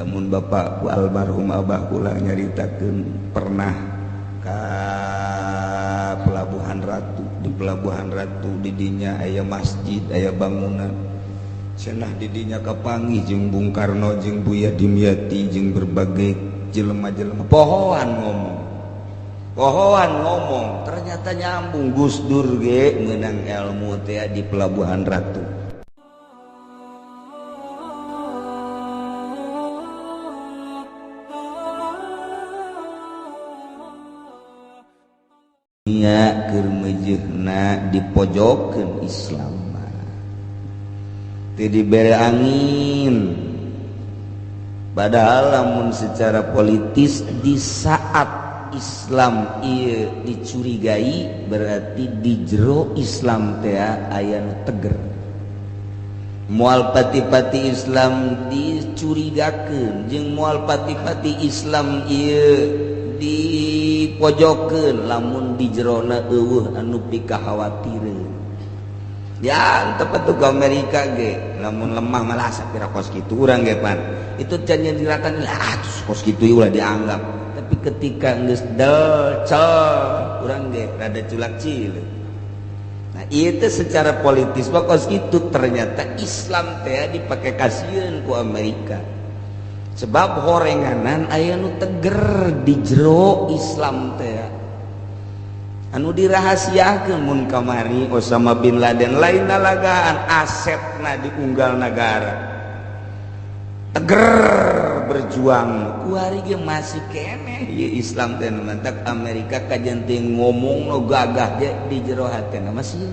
lamun bapakku almarhum abah kula nyaritakeun pernah ka Pelabuhan Ratu. Di Pelabuhan Ratu didinya aya masjid, aya bangunan cenah didinya kapanggih jeung Bung Karno jeung Buya Dimyati jeung berbagai jelema-jelema pohoan ngomong ternyata nyambung. Gus Dur ge meunang ilmu teh di Pelabuhan Ratu. Nya keur meujeuhna dipojokeun Islam teu dibere angin. Padahal lamun secara politis di saat Islam ieu dicurigai berarti di jero Islam teh aya nu teger. Moal pati-pati Islam dicurigakeun jeung moal pati-pati Islam ieu dipojokeun lamun di jerona eueuh anu pikahawatireun. Ya tepat tuh ke Amerika ge lamun lemah malah sapira kos kitu urang ge pan itu can nyiratan kos kitu ulah dianggap. Tapi ketika geus delcel urang ge rada culak cileuk. Nah itu secara politis kos kitu ternyata Islam teh dipake kasieun ku Amerika. Sebab horenganan aya nu teger di jero Islam teh anu dirahasiakeun mun kamari Osama bin Laden lain nalagaan asetna diunggal negara teger berjuang kuari ge masih keneh ieu Islam teh mantak Amerika kajen teh ngomong no gagah ge di jero hatena masih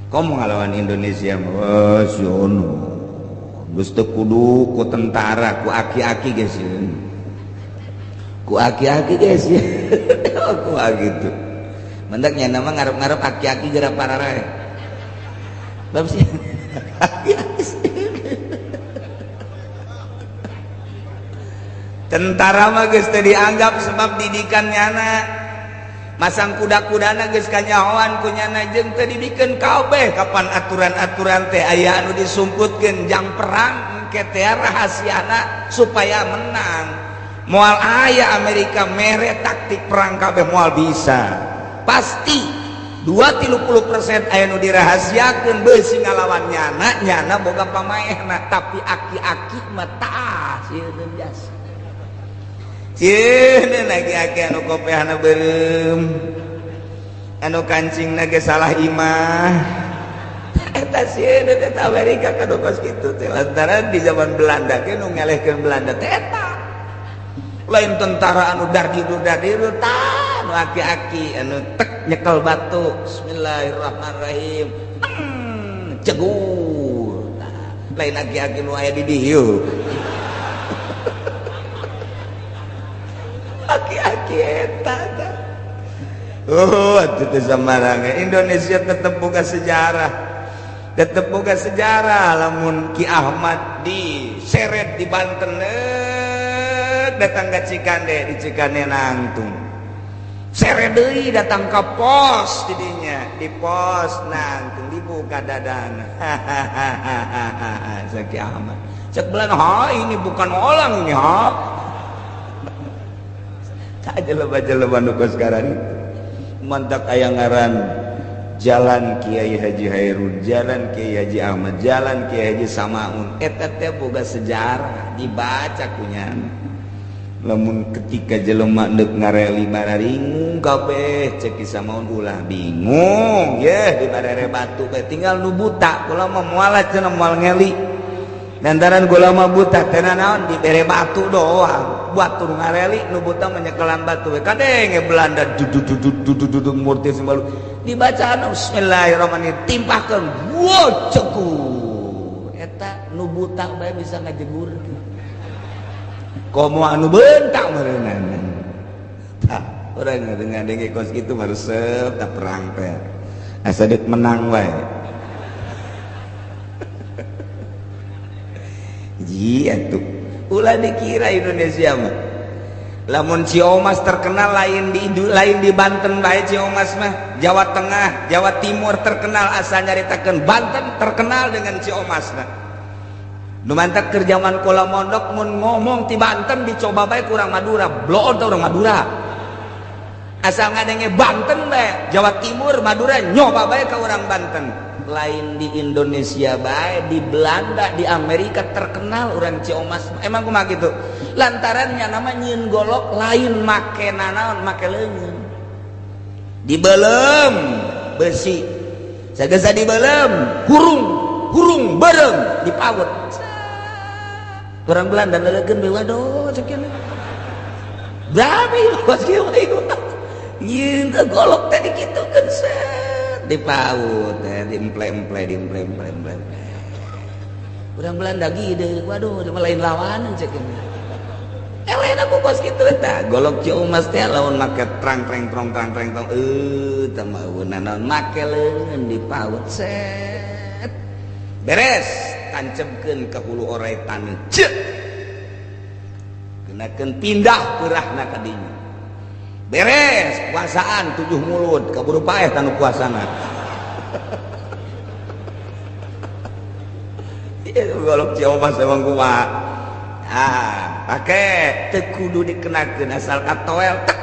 komo ngalawan Indonesia mah siono geus teu kudu ku tentara ku aki-aki geus ku aki-aki geus ku gitu mendak nya nama ngarep-ngarep aki-aki geura pararae bab sih tentara mah geus teu dianggap sebab didikannya anak masang kuda-kudana geus kanyahoan kunyana jeung teu dibikeun kabeh kapan aturan-aturan teh aya anu disumputkeun jang perang engke teh rahasiana supaya menang. Moal aya Amerika mere taktik perang kabeh moal bisa. Pasti 2-30% aya nu dirahasiakeun beusi ngalawan nyana boga pamaehna tapi aki-aki mah tah sieun biasa. Cieun aki-aki anu kopehna beureum anu kancingna ge salah imah eta sieun eta Amerika kanu kos kitu teh lantaran di zaman Belanda ge nu ngelehkeun Belanda teh eta lain tentara anu dardiru tah nu aki-aki anu tek nyekel batu bismillahirrahmanirrahim cegur nah, lain aki-aki nu aya di dieu aki-aki eta atuh teh samarangan Indonesia tetep boga sejarah lamun Ki Ahmad diseret di Banten datang ke Cikande di Cikande nangtung seret deui datang ka pos didinya di pos nangtung dibuka dadana Ki Ahmad cek belan ini bukan orang ini jeleba-jeleba nu sekarang mantak aya ngaran Jalan Kiai Haji Hairun, Jalan Kiai Haji Ahmad, Jalan Kiai Haji Samaun eta teh boga sejarah dibaca kunyana. Lamun ketika jelema neuk ngareli mararingung kabeh cek Samaun ulah bingung yeuh di barere batu bae tinggal nu buta kula mah moal cenah moal ngeli. Lantaran gula mah buta tena naon di bere batu doang batur ngareli nu buta menyekelan batu we kadenge Belanda duduk murti sembalu dibacaan bismillahirrahmanirrahim timpahkeun wo cekur eta nu buta bae bisa ngajegurkeun komo anu bentak meureunana tah urang ngadenge kos kitu maresep da perang teh asa deuk menang wae. Atuh ulah dikira Indonesia mah lamun Ciomas terkenal lain di Banten bae Ciomas mah Jawa Tengah Jawa Timur terkenal asal nyaritakeun Banten terkenal dengan Ciomas nah nu mantak keur zaman kula mondok mun ngomong ti Banten dicoba bae kurang Madura, bloon teh urang Madura. Asal ngadenge Banten bae, Jawa Timur, Madura nyoba bae ka urang Banten. Lain di Indonesia bae, di Belanda, di Amerika terkenal urang Ciomas. Emang kumaha kitu? Lantarannya nama nyieun golok lain make nanaon, make leungeun. Dibeulem besi. Sagesa dibeulem, hurung bareng dipaut. Orang Belanda ngelegeun bae waduh ceuk Brabi kos kieu nyieun golok teh dikitukeun set dipaut diemple-emple. Urang Belanda gide waduh mah lain lawanan ceuk elena ku kos kitu tah golok Ciomas teh lawan make trang tong tah mah naon make leungeun dipaut set beres tancapkeun ka hulu oray taneuh ceuk kenakeun pindah peurahna ka dinya beres kuasaan 7 mulut kaburu paeh tanu kuasana ieu golok Ciomas emang kumaha pake teu kudu dikenakeun asal katoel tek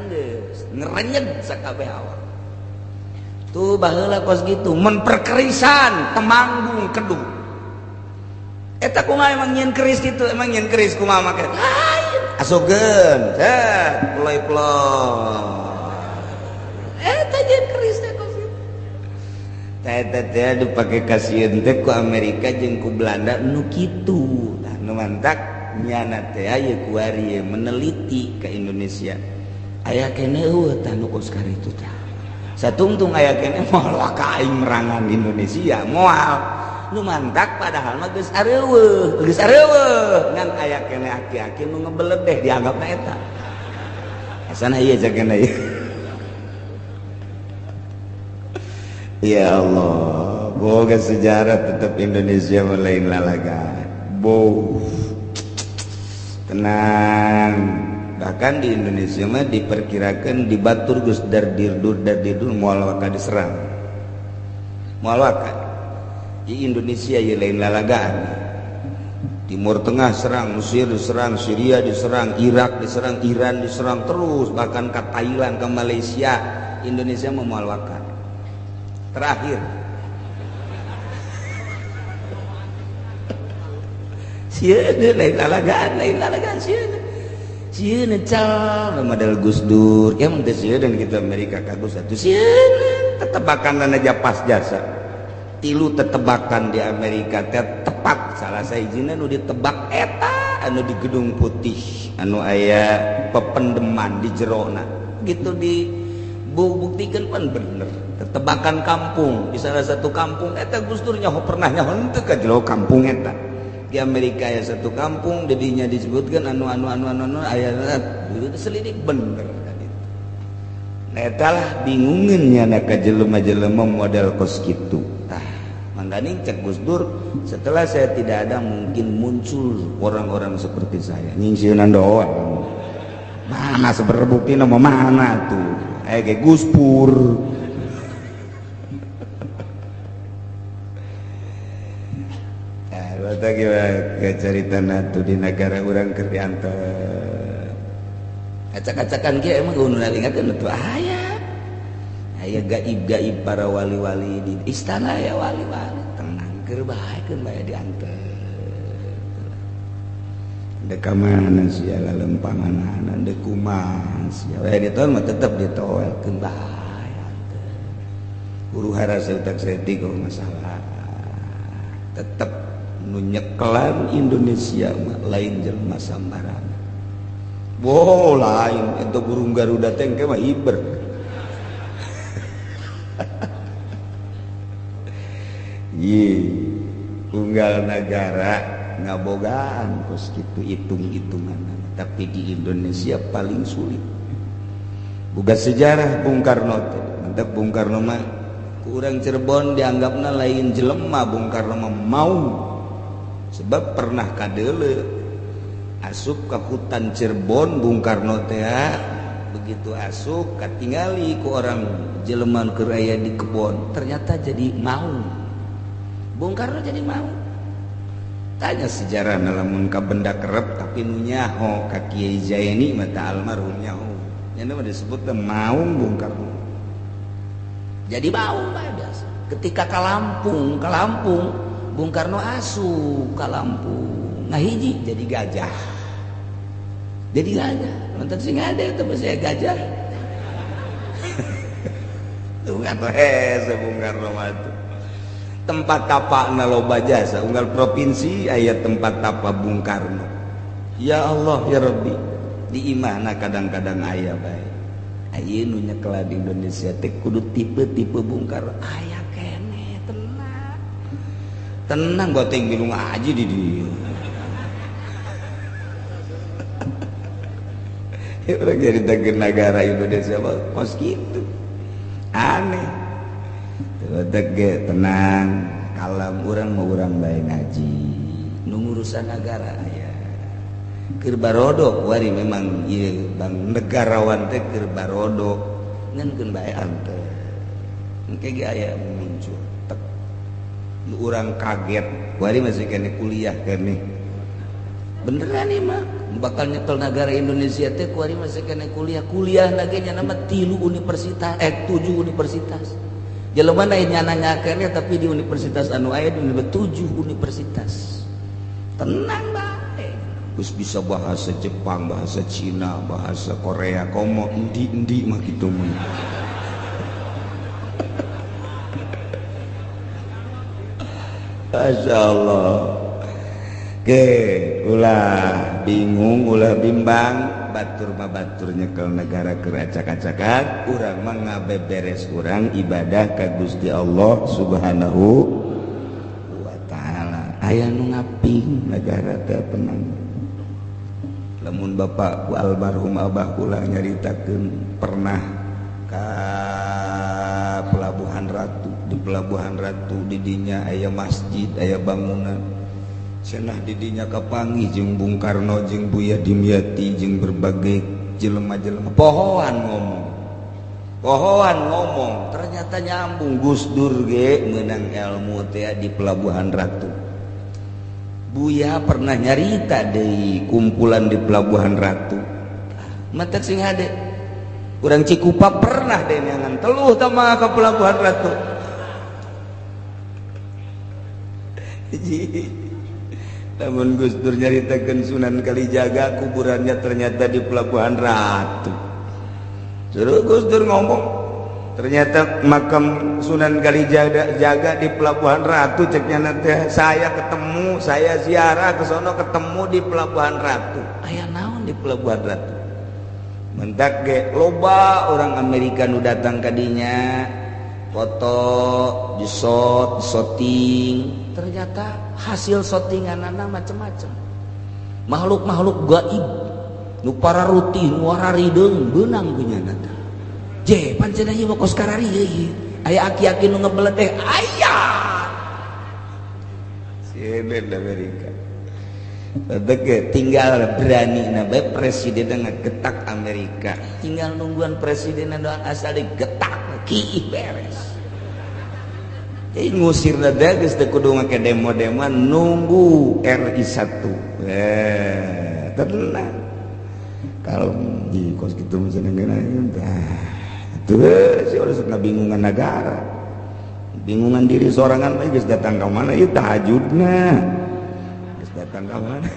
geus ngerenyed sakabeh awak tuh baheula kos gitu mun perkerisan temanggung kedung eta kumaha emang nyieun keris kitu emang nyieun keris kumaha make lain asugeun teh ploy-ploy eta nyieun keris teh kos kitu eta teh adu pake kasieun teh ku Amerika jeung ku Belanda nu kitu tah nu mantak nyana teh aya ku ari meneliti ka Indonesia aya keneh eueuh tah nu kos karitu teh satungtung aya keneh moal ka aing merangan Indonesia moal nu mantak padahal mah geus areueuh ngan aya keneh aki-aki nu ngebeledeh dianggapna eta asana ieu jakeuna ieu ya Allah boga sejarah tetap Indonesia lain lalagan tenang bahkan di Indonesia mah diperkirakan dibatur geus dardirdur moal waka diserang moal waka di Indonesia ya lain lalagaan Timur Tengah serang, Mesir diserang, Syria diserang, Irak diserang, Iran diserang terus bahkan ke Thailand, ke Malaysia Indonesia memual waka terakhir sieun lain lalagaan sieun cal model Gus Dur ya mun teh sieun kita Amerika kagus atuh sieun tetebakan aja pas jasa tilu tetebakan di Amerika teh tepat salah sahijina nu ditebak eta anu di Gedung Putih anu aya pependeman di jerona gitu dibuktikeun pan bener tetebakan kampung di salah satu kampung eta Gus Dur nyaho pernah nyaho teu ka jero kampung eta di Amerika aya satu kampung dedinya disebutkan anu aya selidik bener kan itu eta lah bingungeun nya ka jelema-jelema model kos kitu makanya cek Gus Dur setelah saya tidak ada mungkin muncul orang-orang seperti saya nyingsiunan doang mana seberbukti nama mana tuh kayak Gus Pur bata gimana cerita natu di negara orang kerdiantar acak-acakan kia emang gue nunalingakan itu aya gaib-gaib para wali-wali di istana ya wali-wali tenang keur bae keur bae diantar dek mana sia lempanganan dek kumaha sia we ditol mah tetep ditoelkeun bae antar guru harasa utak setik kalau masalah tetep nu nyekelan Indonesia mah lain jelema sambarana lain eta burung Garuda teh engke mah iber unggal negara ngabogaan kos kitu hitung-hitungan tapi di Indonesia paling sulit boga sejarah Bung Karno teh mantap Bung Karno mah ku urang Cirebon dianggapna lain jelema Bung Karno mah mau sebab pernah kadeule asup ka hutan Cirebon Bung Karno teh begitu asup katingali ku orang jelema nu keur aya di kebon ternyata jadi mau Bung Karno jadi mau tanya sejarah lamun ka benda kerep tapi nu nyaho ka Kiai Zaini mata almarhum nyaho nya mah disebut maung Bung Karno jadi maung bae biasa ketika ka Lampung Bung Karno asup ka Lampung ngahiji jadi gajah nonton sing ada itu saya gajah tuh ngato Bung Karno mah tempat tapakna loba jasa unggal provinsi aya tempat tapa Bung Karno ya Allah ya Rabbi di imahna kadang-kadang aya bae aya nu nyekel di Indonesia teh kudu tipe-tipe Bung Karno aya kene tenang goteng bingung aja di dieu orang jadi tengger negara Indonesia kos gitu aneh tenang kalem urang mau urang bae ngaji nu urusan negara aya keur barodo wari memang ieu bang negarawan teh keur barodo ngeunkeun bae anteu engke ge aya muncul tek urang kaget wari masih kene kuliah kene beneran ieu mah bakal nyekel negara Indonesia teh kuari masih kene kuliah lagi nya nama 3 universitas 7 universitas jelema aya nanyakeun tapi di universitas anu aya di 7 universitas tenang bae geus bisa bahasa Jepang bahasa Cina bahasa Korea komo endi mah kitu mah masyaallah ke ulah bingung ulah bimbang batur mah batur nyekel negara keur acak-acakan urang mah ngabeberes urang ibadah ka Gusti Allah Subhanahu wa taala aya nu ngaping negara teh tenang lamun bapak almarhum abah kula nyaritakeun pernah ka Pelabuhan Ratu di Pelabuhan Ratu di dinya aya masjid aya bangunan cenah didinya kapanggih jeung Bung Karno jeung Buya Dimyati jeung berbagai jelema-jelema pohoan ngomong ternyata nyambung Gus Dur ge meunang ilmu teh di Pelabuhan Ratu Buya pernah nyarita deui kumpulan di Pelabuhan Ratu matak sing hade urang Cikupa pernah deh nyangan teluh tama ka Pelabuhan Ratu namun Gus Dur nyaritakeun Sunan Kalijaga kuburannya ternyata di Pelabuhan Ratu. Suruh Gus Dur ngomong ternyata makam Sunan Kalijaga di Pelabuhan Ratu ceknya nanti saya ketemu saya ziarah ke sono ketemu di Pelabuhan Ratu aya naon di Pelabuhan Ratu mentak ge loba orang Amerika nu datang ka dinya foto di shooting ternyata hasil shootinganana macam-macam makhluk-makhluk gaib nu para rutin wararideung beunang geunana je pancen ieu mah kos karari ieu aya aki-aki nu ngebelet teh aya sieun Amerika Tadege tinggal berani na bae presiden ngagetak Amerika tinggal nungguan presiden doang asal digetak kiih beres ngusir nada geus teu kudu ngake demo-demoan nunggu RI 1 tenang kalau di kos kitu mah cenah tah tuh si urang ngabingungan negara bingungan diri sorangan mah geus datang ka mana ieu tahajudna geus datang ka mana